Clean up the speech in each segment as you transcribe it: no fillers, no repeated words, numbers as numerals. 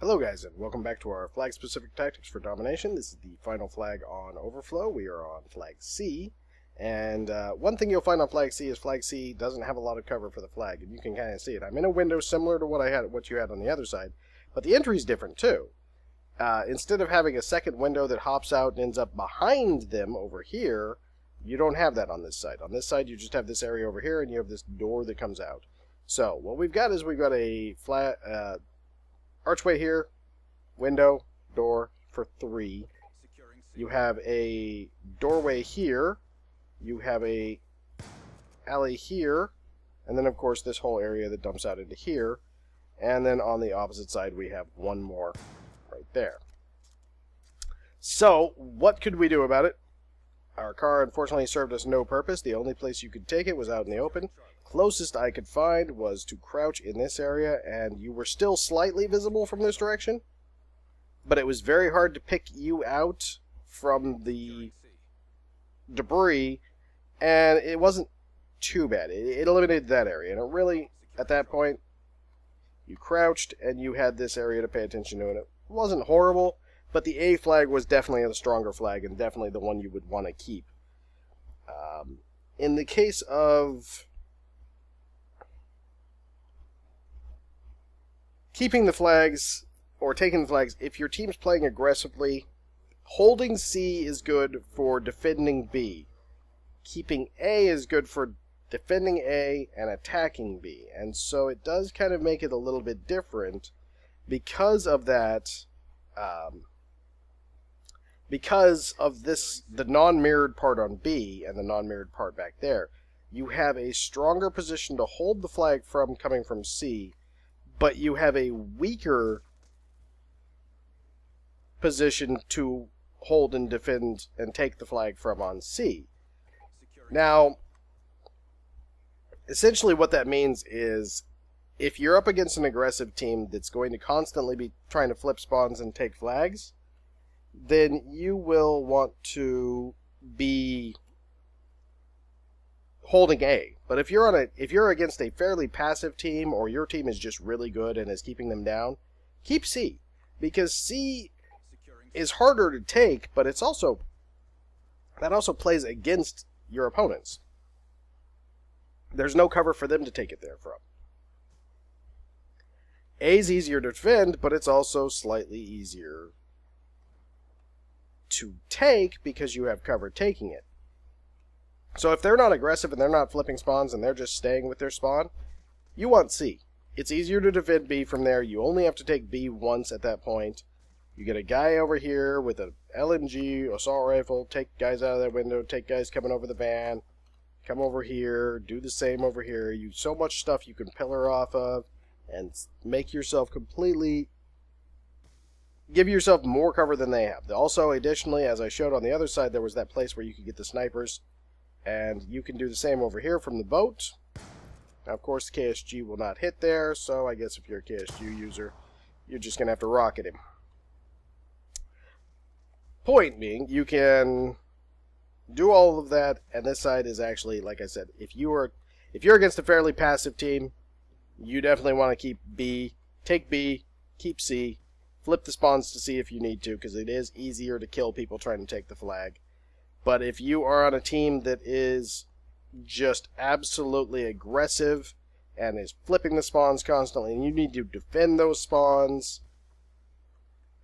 Hello guys, and welcome back to our flag-specific tactics for Domination. This is the final flag on Overflow. We are on flag C, and one thing you'll find on flag C is flag C doesn't have a lot of cover for the flag, and you can kind of see it. I'm in a window similar to what you had on the other side, but the entry is different too. Instead of having a second window that hops out and ends up behind them over here, you don't have that on this side. On this side, you just have this area over here, and you have this door that comes out. So what we've got is we've got a flat archway here, window, door for 3. You have a doorway here. You have a alley here. And then, of course, this whole area that dumps out into here. And then on the opposite side, we have one more right there. So, what could we do about it? Our car, unfortunately, served us no purpose. The only place you could take it was out in the open. Closest I could find was to crouch in this area, and you were still slightly visible from this direction, but it was very hard to pick you out from the debris, and it wasn't too bad. It eliminated that area, and it really, at that point, you crouched, and you had this area to pay attention to, and it wasn't horrible, but the A flag was definitely the stronger flag, and definitely the one you would want to keep. In the case of keeping the flags, or taking the flags, if your team's playing aggressively, holding C is good for defending B. Keeping A is good for defending A and attacking B. And so it does kind of make it a little bit different because of that, because of this, the non-mirrored part on B and the non-mirrored part back there. You have a stronger position to hold the flag from coming from C, but you have a weaker position to hold and defend and take the flag from on C. Now, essentially what that means is if you're up against an aggressive team that's going to constantly be trying to flip spawns and take flags, then you will want to be holding A. But if you're against a fairly passive team, or your team is just really good and is keeping them down, keep C, because C is harder to take, but that also plays against your opponents. There's no cover for them to take it there from. A's easier to defend, but it's also slightly easier to take because you have cover taking it. So if they're not aggressive and they're not flipping spawns and they're just staying with their spawn, you want C. It's easier to defend B from there. You only have to take B once at that point. You get a guy over here with an LMG, assault rifle, take guys out of that window, take guys coming over the van, come over here, do the same over here. You so much stuff you can pillar off of and make yourself completely, give yourself more cover than they have. Also, additionally, as I showed on the other side, there was that place where you could get the snipers. And you can do the same over here from the boat. Now, of course, the KSG will not hit there, so I guess if you're a KSG user, you're just going to have to rocket him. Point being, you can do all of that, and this side is actually, like I said, if you're against a fairly passive team, you definitely want to keep B, take B, keep C, flip the spawns to C if you need to, because it is easier to kill people trying to take the flag. But if you are on a team that is just absolutely aggressive and is flipping the spawns constantly, and you need to defend those spawns,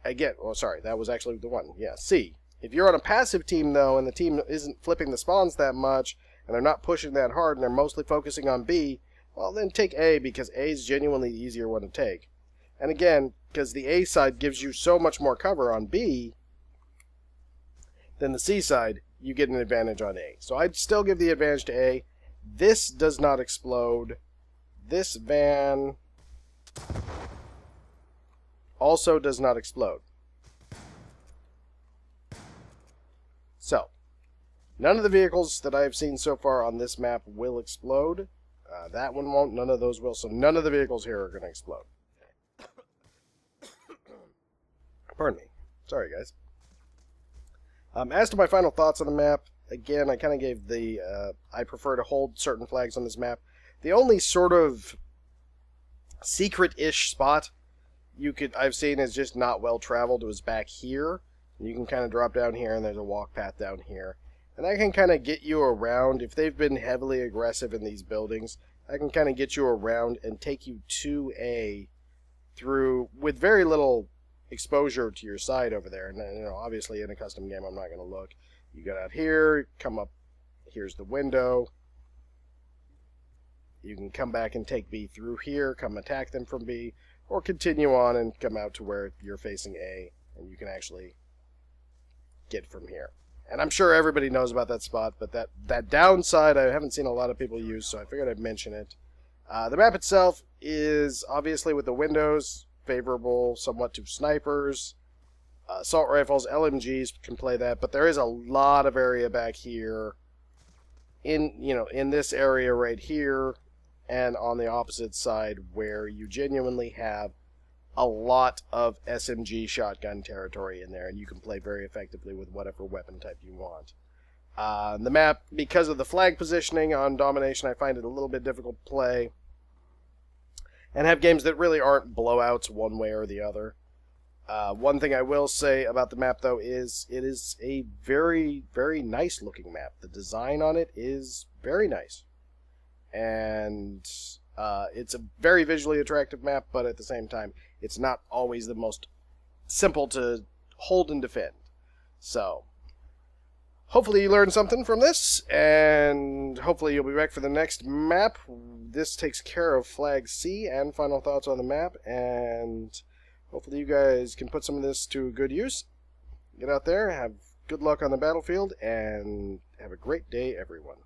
again, oh sorry, that was actually the one, yeah, C. If you're on a passive team, though, and the team isn't flipping the spawns that much, and they're not pushing that hard, and they're mostly focusing on B, well, then take A, because A is genuinely the easier one to take. And again, because the A side gives you so much more cover on B than the C side, you get an advantage on A. So I'd still give the advantage to A. This does not explode. This van also does not explode. So, none of the vehicles that I've seen so far on this map will explode. That one won't, none of those will, so none of the vehicles here are going to explode. Pardon me. Sorry, guys. As to my final thoughts on the map, again, I kind of gave the, I prefer to hold certain flags on this map. The only sort of secret-ish spot I've seen is just not well traveled. It was back here. You can kind of drop down here, and there's a walk path down here. And that can kind of get you around. If they've been heavily aggressive in these buildings, that can kind of get you around and take you to A through with very little exposure to your side over there. And you know, obviously in a custom game, I'm not going to look. You go out here, come up. Here's the window. You can come back and take B through here, come attack them from B, or continue on and come out to where you're facing A, and you can actually get from here. And I'm sure everybody knows about that spot, but that downside I haven't seen a lot of people use, so I figured I'd mention it. The map itself is, obviously with the windows, favorable somewhat to snipers. Assault rifles, LMGs can play that, but there is a lot of area back here in this area right here and on the opposite side where you genuinely have a lot of SMG shotgun territory in there, and you can play very effectively with whatever weapon type you want. The map, because of the flag positioning on Domination, I find it a little bit difficult to play and have games that really aren't blowouts one way or the other. One thing I will say about the map, though, is it is a very, very nice looking map. The design on it is very nice. And it's a very visually attractive map, but at the same time, it's not always the most simple to hold and defend. So, hopefully you learned something from this, and hopefully you'll be back for the next map. This takes care of Flag C and final thoughts on the map, and hopefully you guys can put some of this to good use. Get out there, have good luck on the battlefield, and have a great day, everyone.